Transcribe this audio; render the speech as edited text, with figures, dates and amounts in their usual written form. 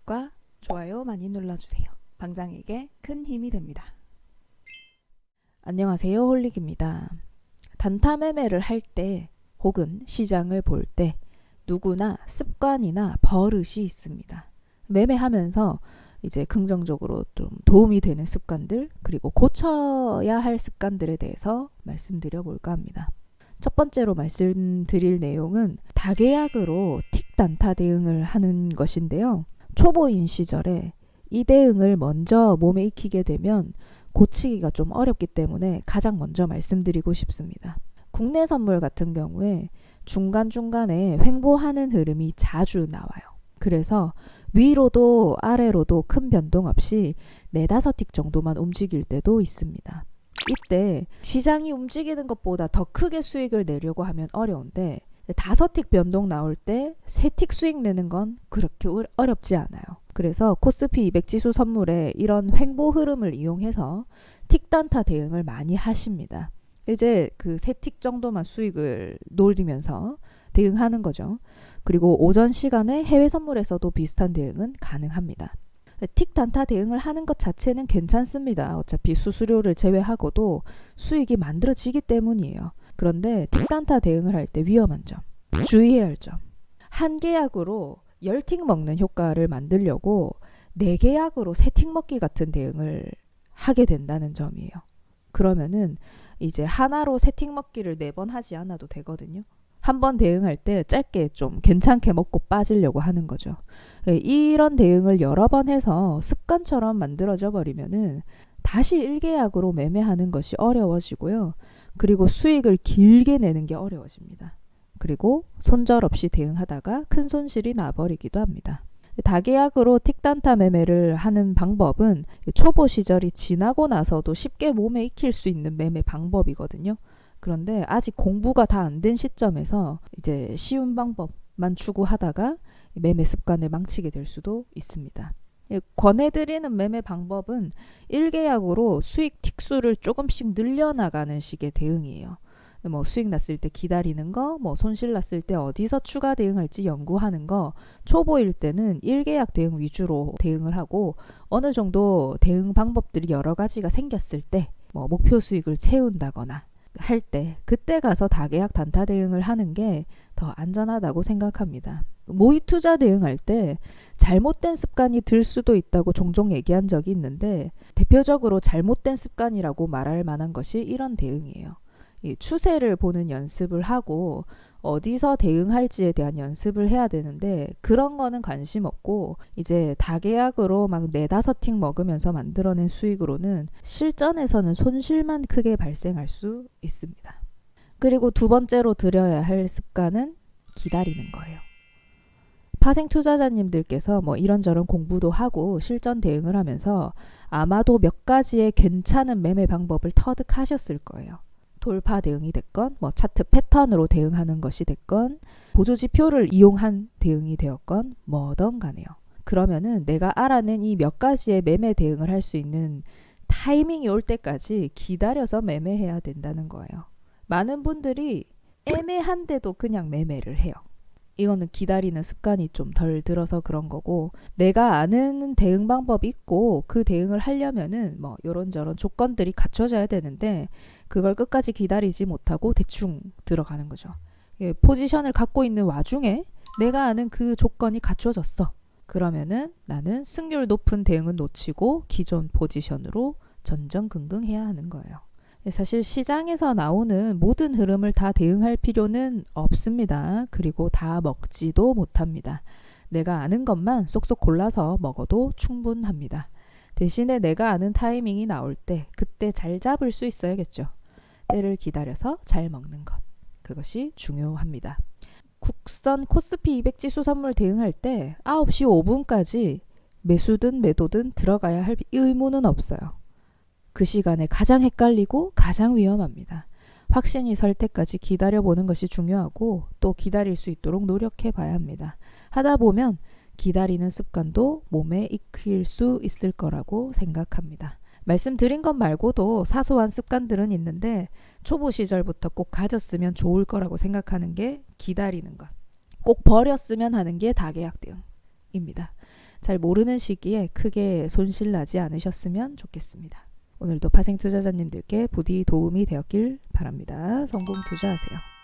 구독과 좋아요 많이 눌러주세요. 방장에게 큰 힘이 됩니다. 안녕하세요, 홀릭입니다. 단타 매매를 할 때 혹은 시장을 볼 때 누구나 습관이나 버릇이 있습니다. 매매하면서 이제 긍정적으로 좀 도움이 되는 습관들, 그리고 고쳐야 할 습관들에 대해서 말씀드려 볼까 합니다. 첫 번째로 말씀드릴 내용은 다계약으로 틱 단타 대응을 하는 것인데요. 초보인 시절에 이 대응을 먼저 몸에 익히게 되면 고치기가 좀 어렵기 때문에 가장 먼저 말씀드리고 싶습니다. 국내 선물 같은 경우에 중간중간에 횡보하는 흐름이 자주 나와요. 그래서 위로도 아래로도 큰 변동 없이 4-5틱 정도만 움직일 때도 있습니다. 이때 시장이 움직이는 것보다 더 크게 수익을 내려고 하면 어려운데 5틱 변동 나올 때 3틱 수익 내는 건 그렇게 어렵지 않아요. 그래서 코스피 200 지수 선물에 이런 횡보 흐름을 이용해서 틱 단타 대응을 많이 하십니다. 이제 그 3틱 정도만 수익을 노리면서 대응하는 거죠. 그리고 오전 시간에 해외 선물에서도 비슷한 대응은 가능합니다. 틱 단타 대응을 하는 것 자체는 괜찮습니다. 어차피 수수료를 제외하고도 수익이 만들어지기 때문이에요. 그런데 틱 단타 대응을 할 때 위험한 점, 주의해야 할 점. 한 계약으로 10틱 먹는 효과를 만들려고 4계약으로 3틱 먹기 같은 대응을 하게 된다는 점이에요. 그러면은 이제 하나로 3틱 먹기를 4번 하지 않아도 되거든요. 한 번 대응할 때 짧게 좀 괜찮게 먹고 빠지려고 하는 거죠. 이런 대응을 여러 번 해서 습관처럼 만들어져 버리면은 다시 1계약으로 매매하는 것이 어려워지고요. 그리고 수익을 길게 내는 게 어려워집니다. 그리고 손절없이 대응하다가 큰 손실이 나버리기도 합니다. 다계약으로 틱단타 매매를 하는 방법은 초보 시절이 지나고 나서도 쉽게 몸에 익힐 수 있는 매매 방법이거든요. 그런데 아직 공부가 다 안 된 시점에서 이제 쉬운 방법만 추구하다가 매매 습관을 망치게 될 수도 있습니다. 권해드리는 매매 방법은 1계약으로 수익 틱수를 조금씩 늘려나가는 식의 대응이에요. 뭐 수익 났을 때 기다리는 거, 뭐 손실 났을 때 어디서 추가 대응할지 연구하는 거, 초보일 때는 1계약 대응 위주로 대응을 하고 어느 정도 대응 방법들이 여러 가지가 생겼을 때 뭐 목표 수익을 채운다거나 할 때 그때 가서 다계약 단타 대응을 하는 게 더 안전하다고 생각합니다. 모의 투자 대응할 때 잘못된 습관이 들 수도 있다고 종종 얘기한 적이 있는데 대표적으로 잘못된 습관이라고 말할 만한 것이 이런 대응이에요. 이 추세를 보는 연습을 하고 어디서 대응할지에 대한 연습을 해야 되는데 그런 거는 관심 없고 이제 다계약으로 막 4-5틱 먹으면서 만들어낸 수익으로는 실전에서는 손실만 크게 발생할 수 있습니다. 그리고 두 번째로 들여야 할 습관은 기다리는 거예요. 파생 투자자님들께서 뭐 이런저런 공부도 하고 실전 대응을 하면서 아마도 몇 가지의 괜찮은 매매 방법을 터득하셨을 거예요. 돌파 대응이 됐건 뭐 차트 패턴으로 대응하는 것이 됐건 보조지표를 이용한 대응이 되었건 뭐든 간에요. 그러면은 내가 알아낸 이 몇 가지의 매매 대응을 할 수 있는 타이밍이 올 때까지 기다려서 매매해야 된다는 거예요. 많은 분들이 애매한데도 그냥 매매를 해요. 이거는 기다리는 습관이 좀 덜 들어서 그런 거고 내가 아는 대응 방법이 있고 그 대응을 하려면은 뭐 요런저런 조건들이 갖춰져야 되는데 그걸 끝까지 기다리지 못하고 대충 들어가는 거죠. 포지션을 갖고 있는 와중에 내가 아는 그 조건이 갖춰졌어. 그러면은 나는 승률 높은 대응은 놓치고 기존 포지션으로 전전긍긍해야 하는 거예요. 사실 시장에서 나오는 모든 흐름을 다 대응할 필요는 없습니다. 그리고 다 먹지도 못합니다. 내가 아는 것만 쏙쏙 골라서 먹어도 충분합니다. 대신에 내가 아는 타이밍이 나올 때 그때 잘 잡을 수 있어야겠죠. 때를 기다려서 잘 먹는 것. 그것이 중요합니다. 국선 코스피 200 지수 선물 대응할 때 9시 5분까지 매수든 매도든 들어가야 할 의무는 없어요. 그 시간에 가장 헷갈리고 가장 위험합니다. 확신이 설 때까지 기다려보는 것이 중요하고 또 기다릴 수 있도록 노력해 봐야 합니다. 하다 보면 기다리는 습관도 몸에 익힐 수 있을 거라고 생각합니다. 말씀드린 것 말고도 사소한 습관들은 있는데 초보 시절부터 꼭 가졌으면 좋을 거라고 생각하는 게 기다리는 것. 꼭 버렸으면 하는 게 다계약 대응입니다. 잘 모르는 시기에 크게 손실 나지 않으셨으면 좋겠습니다. 오늘도 파생 투자자님들께 부디 도움이 되었길 바랍니다. 성공 투자하세요.